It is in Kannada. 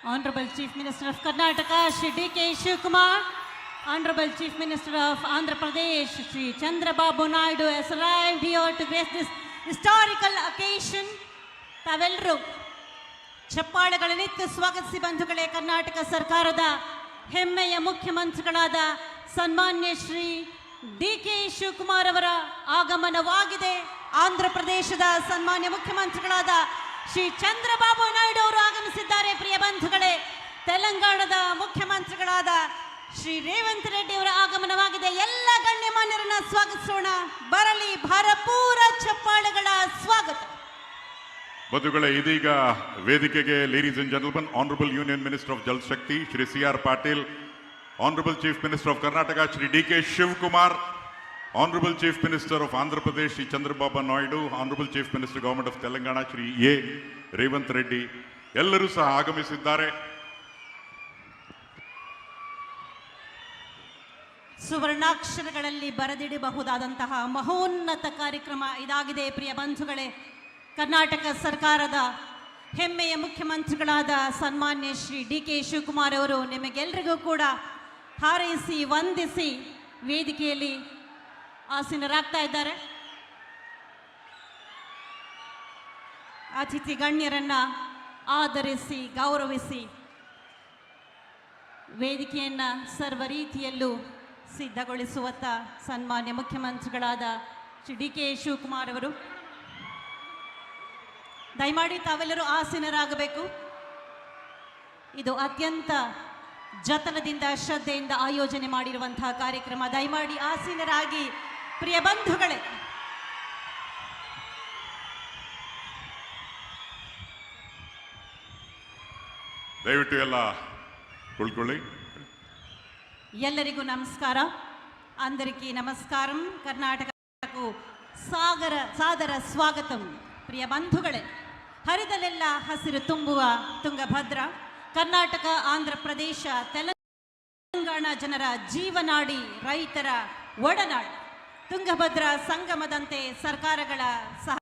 Honorable Chief Minister of Karnataka, Shri D.K. Shivkumar, Honorable Chief Minister of Andhra Pradesh, Shri Chandrababu Naidu has arrived here to grace this historical occasion. ತಾವೆಲ್ಲರೂ ಚಪ್ಪಾಳೆಗಳನ್ನಿತ್ತು ಸ್ವಾಗತಿಸಿ ಬಂಧುಗಳೇ. ಕರ್ನಾಟಕ ಸರ್ಕಾರದ ಹೆಮ್ಮೆಯ ಮುಖ್ಯಮಂತ್ರಿಗಳಾದ ಸನ್ಮಾನ್ಯ ಶ್ರೀ ಡಿ.ಕೆ. ಶಿವಕುಮಾರ್ ಅವರ ಆಗಮನವಾಗಿದೆ. ಆಂಧ್ರ ಪ್ರದೇಶದ ಸನ್ಮಾನ್ಯ ಮುಖ್ಯಮಂತ್ರಿಗಳಾದ ಶ್ರೀ ಚಂದ್ರಬಾಬು ನಾಯ್ಡು ಅವರು ಆಗಮಿಸಿದ್ದಾರೆ. ಪ್ರಿಯ ಬಂಧುಗಳೇ, ತೆಲಂಗಾಣದ ಮುಖ್ಯಮಂತ್ರಿಗಳಾದ ಶ್ರೀ ರೇವಂತ್ ರೆಡ್ಡಿ ಅವರ ಆಗಮನವಾಗಿದೆ. ಎಲ್ಲ ಗಣ್ಯಮಾನ್ಯರನ್ನ ಸ್ವಾಗತಿಸೋಣ. ಬರಲಿ ಭರಪೂರ ಚಪ್ಪಾಳೆಗಳ ಸ್ವಾಗತ. ಬಂಧುಗಳೇ, ಇದೀಗ ವೇದಿಕೆಗೆ ladies and gentleman, honourable union minister of Jal Shakti Shri C R. Patil, honourable chief minister of Karnataka Shri D K. Shivakumar, honourable chief minister of Andhra Pradesh Shri Chandrababu Naidu, honourable chief minister government of Telangana Shri A. Revanth Reddy ಎಲ್ಲರೂ ಸಹ ಆಗಮಿಸಿದ್ದಾರೆ. ಸುವರ್ಣಾಕ್ಷರಗಳಲ್ಲಿ ಬರೆದಿಡಬಹುದಾದಂತಹ ಮಹೋನ್ನತ ಕಾರ್ಯಕ್ರಮ ಇದಾಗಿದೆ. ಪ್ರಿಯ ಬಂಧುಗಳೇ, ಕರ್ನಾಟಕ ಸರ್ಕಾರದ ಹೆಮ್ಮೆಯ ಮುಖ್ಯಮಂತ್ರಿಗಳಾದ ಸನ್ಮಾನ್ಯ ಶ್ರೀ ಡಿ.ಕೆ. ಶಿವಕುಮಾರ್ ಅವರು ನಿಮಗೆಲ್ಲರಿಗೂ ಕೂಡ ಹಾರೈಸಿ ವಂದಿಸಿ ವೇದಿಕೆಯಲ್ಲಿ ಆಸೀನರಾಗ್ತಾ ಇದ್ದಾರೆ. ಅತಿಥಿ ಗಣ್ಯರನ್ನ ಆದರಿಸಿ ಗೌರವಿಸಿ ವೇದಿಕೆಯನ್ನು ಸರ್ವ ರೀತಿಯಲ್ಲೂ ಸಿದ್ಧಗೊಳಿಸುವತ್ತ ಸನ್ಮಾನ್ಯ ಮುಖ್ಯಮಂತ್ರಿಗಳಾದ ಶ್ರೀ ಡಿ.ಕೆ. ಶಿವಕುಮಾರ್ ಅವರು ದಯಮಾಡಿ ತಾವೆಲ್ಲರೂ ಆಸೀನರಾಗಬೇಕು. ಇದು ಅತ್ಯಂತ ಜತನದಿಂದ ಶ್ರದ್ಧೆಯಿಂದ ಆಯೋಜನೆ ಮಾಡಿರುವಂತಹ ಕಾರ್ಯಕ್ರಮ. ದಯಮಾಡಿ ಆಸೀನರಾಗಿ. ಪ್ರಿಯ ಬಂಧುಗಳೇ, ದಯವಿಟ್ಟು ಎಲ್ಲ ಕುಳ್ಕೊಳ್ಳಿ. ಎಲ್ಲರಿಗೂ ನಮಸ್ಕಾರ. అందరికీ నమస్కారం. ಕರ್ನಾಟಕಕ್ಕೂ ಸಾದರ ಸ್ವಾಗತಂ. ಪ್ರಿಯ ಬಂಧುಗಳೇ, ಹರಿದಲೆಲ್ಲ ಹಸಿರು ತುಂಬುವ ತುಂಗಭದ್ರ ಕರ್ನಾಟಕ, ಆಂಧ್ರ ಪ್ರದೇಶ, ತೆಲಂಗಾಣ ಜನರ ಜೀವನಾಡಿ, ರೈತರ ಒಡನಾಡಿ, ತುಂಗಭದ್ರಾ ಸಂಗಮದಂತೆ ಸರ್ಕಾರಗಳ ಸಹ